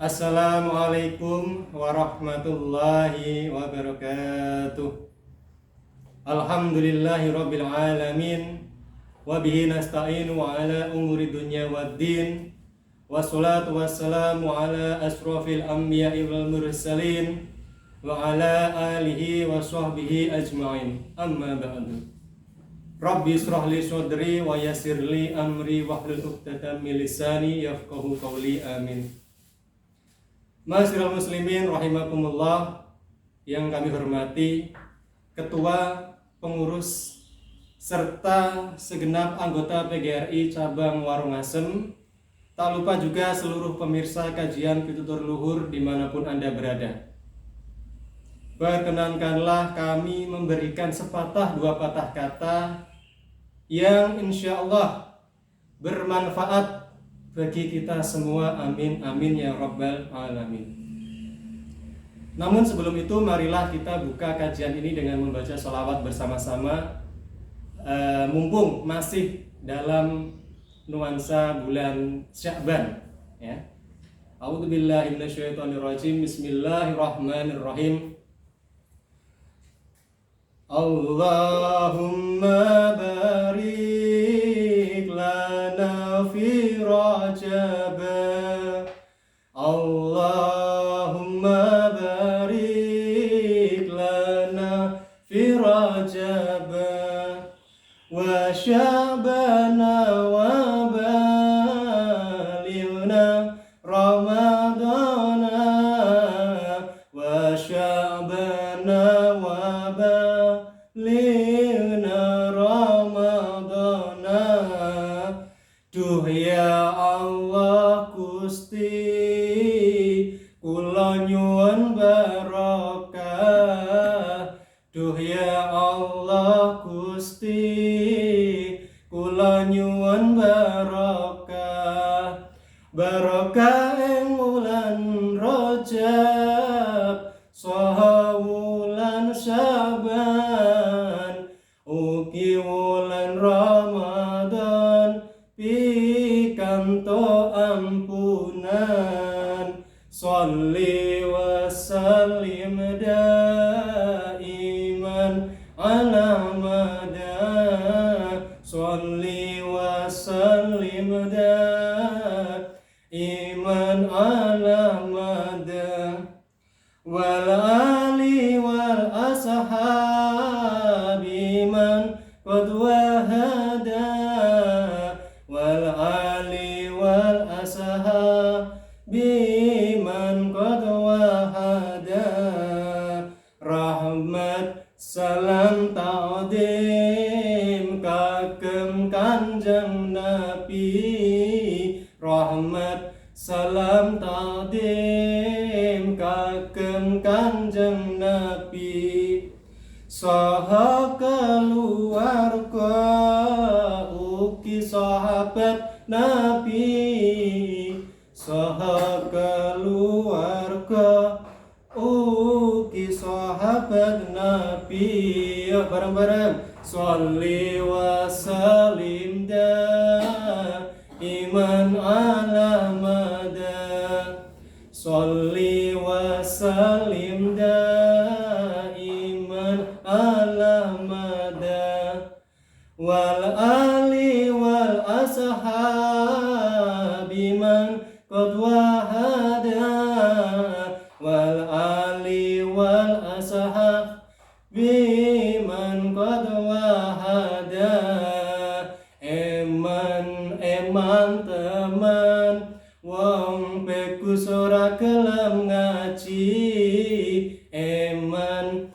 Assalamualaikum warahmatullahi wabarakatuh. Alhamdulillahi rabbil alamin. Wabihi nasta'inu ala umuri dunya waddin. Wassalatu wassalamu ala asrafil anbiya'i wal mursalin. Wa ala alihi wa sahbihi ajma'in. Amma ba'du. Rabbi israh li sadri wa yassir li amri wahlul 'uqdatam min lisani yafqahu qawli. Amin. Ma'asyiral muslimin rahimakumullah, yang kami hormati Ketua, pengurus, serta segenap anggota PGRI Cabang Warungasem. Tak lupa juga seluruh pemirsa kajian Pitutur Luhur dimanapun Anda berada. Perkenankanlah kami memberikan sepatah dua patah kata yang insya Allah bermanfaat bagi kita semua, amin amin ya rabbal alamin. Namun sebelum itu, marilah kita buka kajian ini dengan membaca sholawat bersama-sama, mumpung masih dalam nuansa bulan Sya'ban, ya. A'udzubillahi minasyaitonirrajim. Bismillahirrahmanirrahim. Allahumma barik lana fi Rajab. Allahumma barik lana fi Rajab wa Sya'bana wa balighna Ramadana wa Sya'bana wa balighna Ramadana. Duh ya Allah Gusti, kula nyuwun barokah. Duh ya Allah Gusti, kula nyuwun barokah. Barokah ing wulan Rajab saha wulan Sya'ban, ugi wulan Ramadan pikanto ampunan. Sholli wa sallim daiman ala mada. Sholli wa sallim daiman ala mada. Wal ali wal ashabi man qad wahada. Wal ali wal ashabi man qad wahada. Rahmat salam ta'zim kagem Kanjeng Nabi. Rahmat salam ta'zim kagem Kanjeng Nabi. Saha keluarga ugi sahabat Nabi. Saha keluarga ugi sahabat Nabi. Yuk bareng-bareng. Sholli wa sallim daiman ala mada. Sholli wa sallim daiman ala mada. Wal ali wal ashabi man qad wahada. Wal ali wal ashabi man qad wahada. Eman teman wong begus ora gelem ngaji. Eman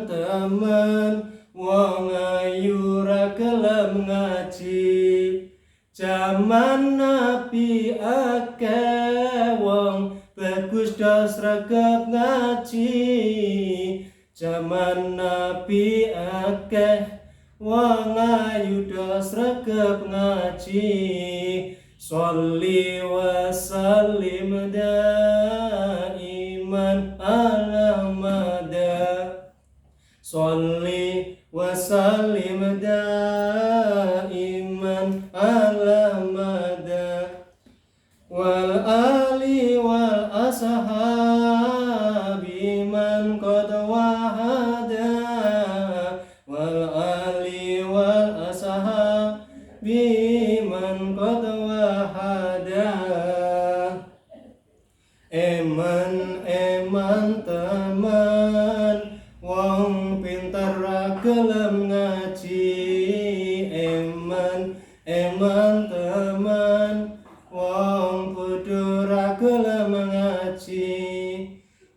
teman wong ayu ora gelem ngaji. Zaman Nabi akeh wong bagus dos regep ngaji. Zaman Nabi akeh wong ayu dos regep ngaji. Sholli wa sallim daiman ala mada. Sholli wa sallim daiman ala mada. Wal ali wa biman qad wahada. Eman teman wong pinter ra gelem ngaji. Eman teman wong bodho ra gelem ngaji.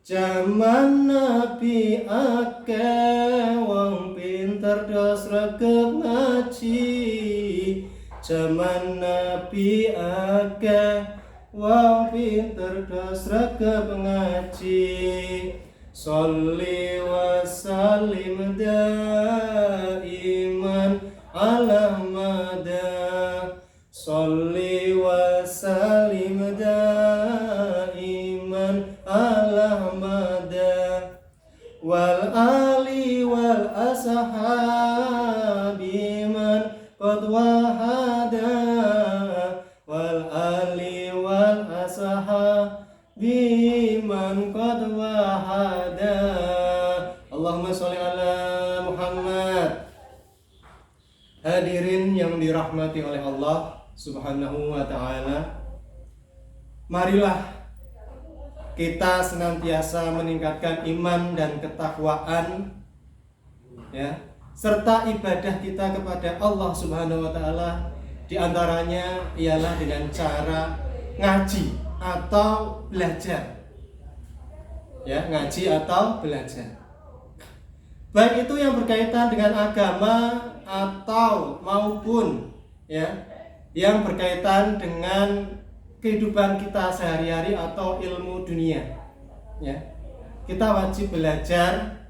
Zaman Nabi akeh wong pinter dos regep ngaji. Zaman Nabi akeh wong pinter dos regep ngaji. Sholli wa sallim daiman ala mada. Sholli wa sallim daiman ala mada. Wal ali wal ashabi man qad wahada. Wal ali wal ashabi man qad wahada. Allahumma sholli ala Muhammad. Hadirin yang dirahmati oleh Allah Subhanahu wa ta'ala, marilah kita senantiasa meningkatkan iman dan ketakwaan, ya, serta ibadah kita kepada Allah Subhanahu wa ta'ala. Di antaranya ialah dengan cara ngaji atau belajar. Ya, ngaji atau belajar. Baik itu yang berkaitan dengan agama atau maupun ya yang berkaitan dengan kehidupan kita sehari-hari atau ilmu dunia. Ya. Kita wajib belajar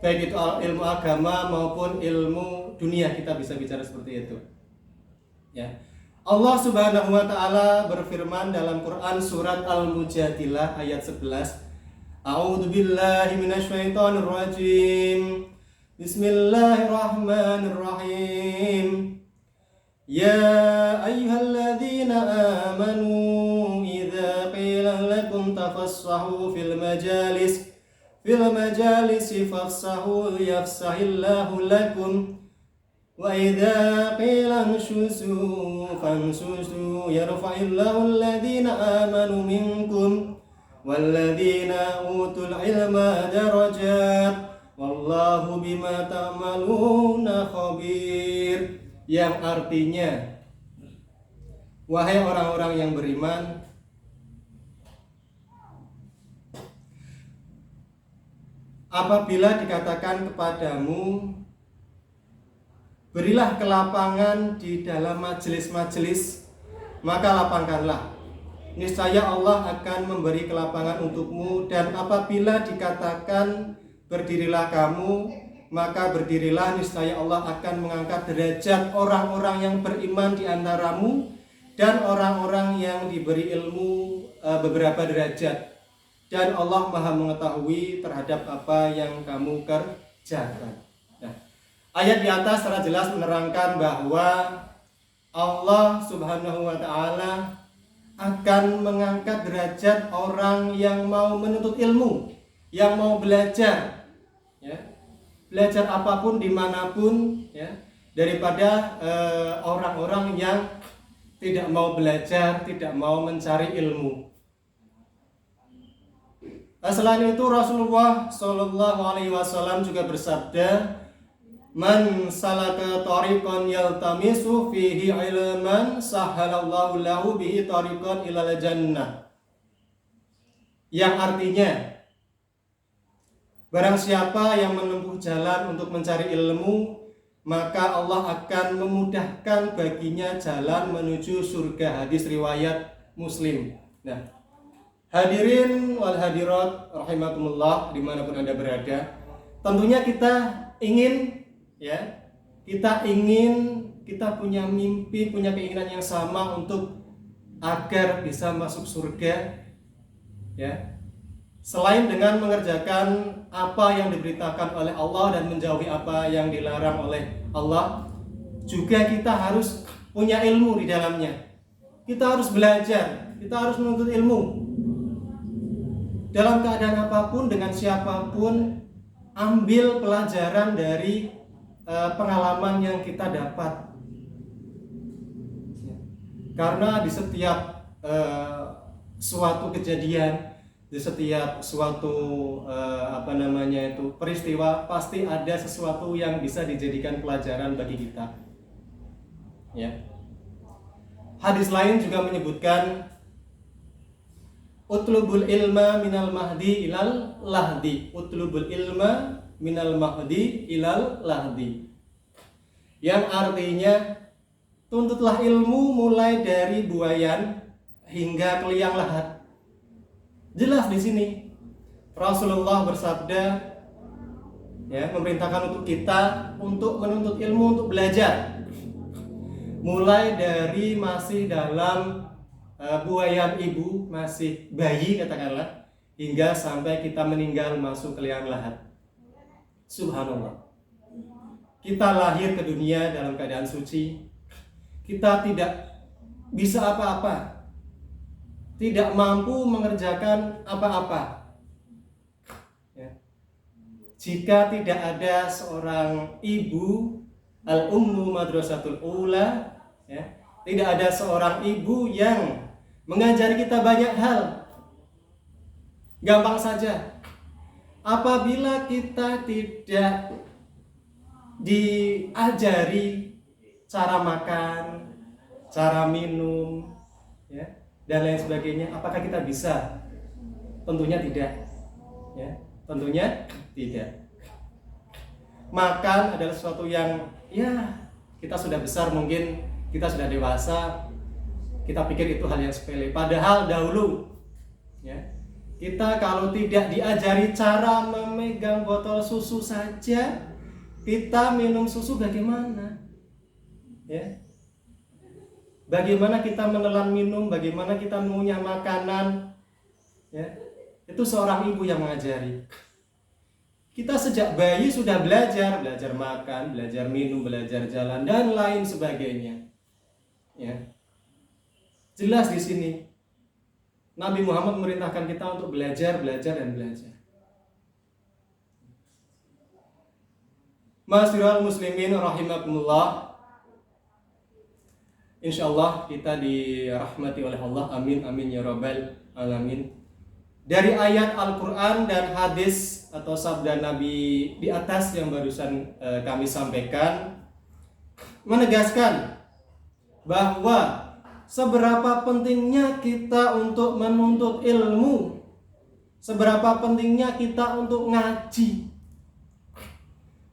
baik itu ilmu agama maupun ilmu dunia, kita bisa bicara seperti itu. Ya. Allah Subhanahu wa taala berfirman dalam Quran surat Al-Mujadilah ayat 11. A'udzu billahi minasyaitonir rajim. Bismillahirrahmanirrahim. Ya ayyuhalladzina amanu idza qila lakum tafassahu fil majalisi fafsahu yafsahillahu lakum. Wa idza qila anshuzu fanshuzu yarfa'illahu alladhina amanu minkum walladzina utul ilma darajat wallahu bima ta'maluna khabir. Yang artinya, wahai orang-orang yang beriman, apabila dikatakan kepadamu berilah kelapangan di dalam majelis-majelis, maka lapangkanlah. Niscaya Allah akan memberi kelapangan untukmu. Dan apabila dikatakan berdirilah kamu, maka berdirilah. Niscaya Allah akan mengangkat derajat orang-orang yang beriman di antaramu dan orang-orang yang diberi ilmu beberapa derajat. Dan Allah Maha mengetahui terhadap apa yang kamu kerjakan. Nah, ayat di atas secara jelas menerangkan bahwa Allah Subhanahu wa ta'ala akan mengangkat derajat orang yang mau menuntut ilmu, yang mau belajar, ya, belajar apapun dimanapun, ya, daripada orang-orang yang tidak mau belajar, tidak mau mencari ilmu. Selain itu Rasulullah Shallallahu Alaihi Wasallam juga bersabda, man salaka tariqan yaltamisu fihi ilman sahhalallahu lahu bihi tariqan ilal jannah. Yang artinya, barang siapa yang menempuh jalan untuk mencari ilmu, maka Allah akan memudahkan baginya jalan menuju surga. Hadis riwayat Muslim. Nah, hadirin wal hadirat rahimakumullah dimanapun Anda berada, tentunya kita ingin, ya, kita punya mimpi, punya keinginan yang sama untuk agar bisa masuk surga, ya. Selain dengan mengerjakan apa yang diberitakan oleh Allah dan menjauhi apa yang dilarang oleh Allah, juga kita harus punya ilmu di dalamnya. Kita harus belajar, kita harus menuntut ilmu. Dalam keadaan apapun, dengan siapapun, ambil pelajaran dari pengalaman yang kita dapat. Karena di setiap suatu kejadian, di setiap suatu peristiwa, pasti ada sesuatu yang bisa dijadikan pelajaran bagi kita. Ya. Hadis lain juga menyebutkan utlubul ilma minal mahdi ilal lahdi. Utlubul ilma minal mahdi ilal lahdi. Yang artinya tuntutlah ilmu mulai dari buayan hingga ke liang lahat. Jelas di sini Rasulullah bersabda, ya, memerintahkan untuk kita untuk menuntut ilmu, untuk belajar. Mulai dari masih dalam buayan ibu, masih bayi katakanlah, hingga sampai kita meninggal masuk ke liang lahat. Subhanallah. Kita lahir ke dunia dalam keadaan suci. Kita tidak bisa apa-apa, tidak mampu mengerjakan apa-apa, ya. Jika tidak ada seorang ibu, al-ummu madrasatul ula, ya, tidak ada seorang ibu yang mengajari kita banyak hal. Gampang saja, apabila kita tidak diajari cara makan, cara minum, ya, dan lain sebagainya, apakah kita bisa? Tentunya tidak, ya, tentunya tidak. Makan adalah sesuatu yang, ya, kita sudah besar, mungkin kita sudah dewasa, kita pikir itu hal yang sepele. Padahal dahulu, ya, kita kalau tidak diajari cara memegang botol susu saja, kita minum susu bagaimana? Ya. Bagaimana kita menelan minum, bagaimana kita mengunyah makanan, ya, itu seorang ibu yang mengajari. Kita sejak bayi sudah belajar makan, belajar minum, belajar jalan, dan lain sebagainya. Ya. Jelas di sini Nabi Muhammad memerintahkan kita untuk belajar dan belajar. Ma'asyiral muslimin rahimakumullah. Insyaallah kita dirahmati oleh Allah, amin amin ya rabbal alamin. Dari ayat Al-Quran dan hadis atau sabda Nabi di atas yang barusan kami sampaikan, menegaskan bahwa seberapa pentingnya kita untuk menuntut ilmu, seberapa pentingnya kita untuk ngaji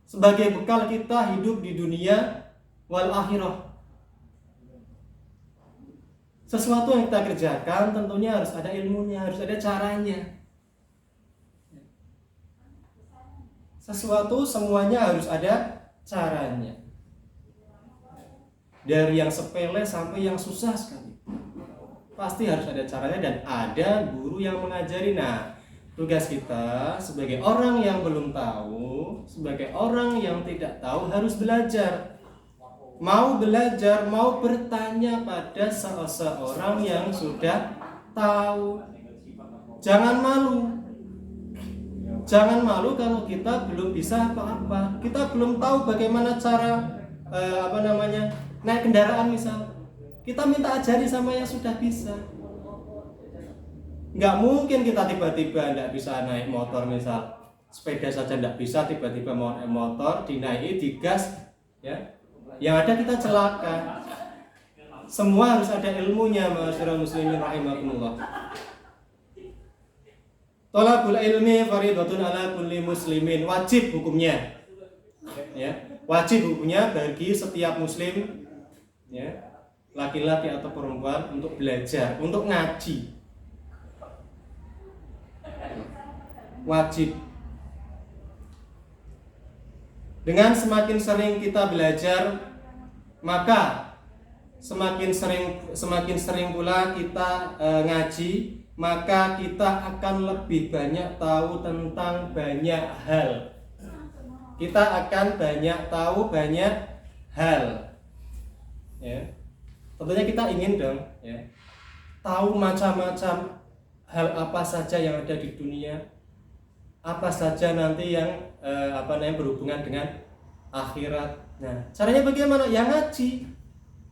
sebagai bekal kita hidup di dunia wal akhirah. Sesuatu yang kita kerjakan tentunya harus ada ilmunya, harus ada caranya. Sesuatu semuanya harus ada caranya. Dari yang sepele sampai yang susah sekali, pasti harus ada caranya dan ada guru yang mengajari. Nah, tugas kita sebagai orang yang belum tahu, sebagai orang yang tidak tahu, harus belajar. Mau belajar, mau bertanya pada seseorang yang sudah tahu. Jangan malu. Jangan malu kalau kita belum bisa apa-apa. Kita belum tahu bagaimana cara naik kendaraan misal. Kita minta ajari sama yang sudah bisa. Nggak mungkin kita tiba-tiba nggak bisa naik motor misal. Sepeda saja nggak bisa, tiba-tiba mau naik motor, dinaiki, digas, ya. Yang ada kita celaka. Semua harus ada ilmunya, ma'asyiral muslimin rahimakumullah. Thalabul ilmi fardhatun ala kulli muslimin, wajib hukumnya. Ya, wajib hukumnya bagi setiap muslim, ya, laki-laki atau perempuan, untuk belajar, untuk ngaji. Wajib. Dengan semakin sering kita belajar, maka semakin sering pula kita ngaji, maka kita akan lebih banyak tahu tentang banyak hal. Kita akan banyak tahu banyak hal. Ya. Tentunya kita ingin dong, ya, tahu macam-macam hal apa saja yang ada di dunia, apa saja nanti yang berhubungan dengan akhirat. Nah, caranya bagaimana? Ya ngaji.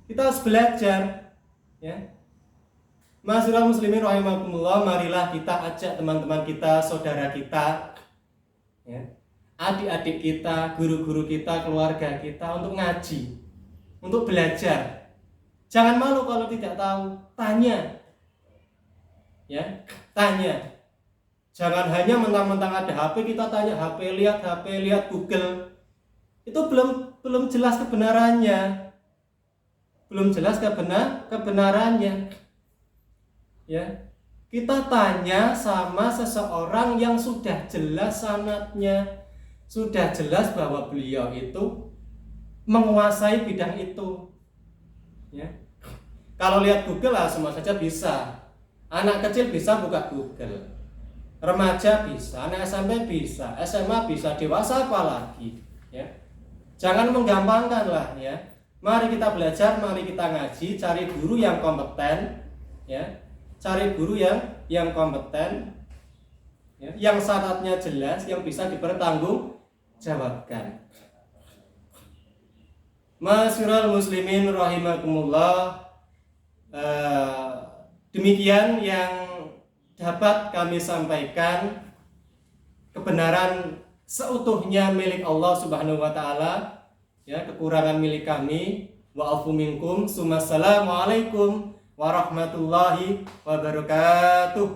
Kita harus belajar. Ya. Ma'asyiral muslimin rahimakumullah, marilah kita ajak teman-teman kita, saudara kita, ya, adik-adik kita, guru-guru kita, keluarga kita untuk ngaji, untuk belajar. Jangan malu kalau tidak tahu, tanya. Ya, tanya. Jangan hanya mentang-mentang ada HP kita tanya HP, lihat Google. Itu belum jelas kebenarannya. Belum jelas kebenarannya. Ya. Kita tanya sama seseorang yang sudah jelas sanadnya, sudah jelas bahwa beliau itu menguasai bidang itu. Ya. Kalau lihat Google lah semua saja bisa. Anak kecil bisa buka Google. Remaja bisa, anak SMP bisa, SMA bisa, dewasa apalagi, ya. Jangan menggampangkan lah, ya. Mari kita belajar, mari kita ngaji, cari guru yang kompeten, ya. Cari guru yang kompeten, ya, yang syaratnya jelas, yang bisa dipertanggungjawabkan. Ma'asyiral muslimin rahimakumullah, demikian yang dapat kami sampaikan. Kebenaran seutuhnya milik Allah Subhanahu wa taala, ya, kekurangan milik kami. Wa'afu minkum. Assalamualaikum warahmatullahi wabarakatuh.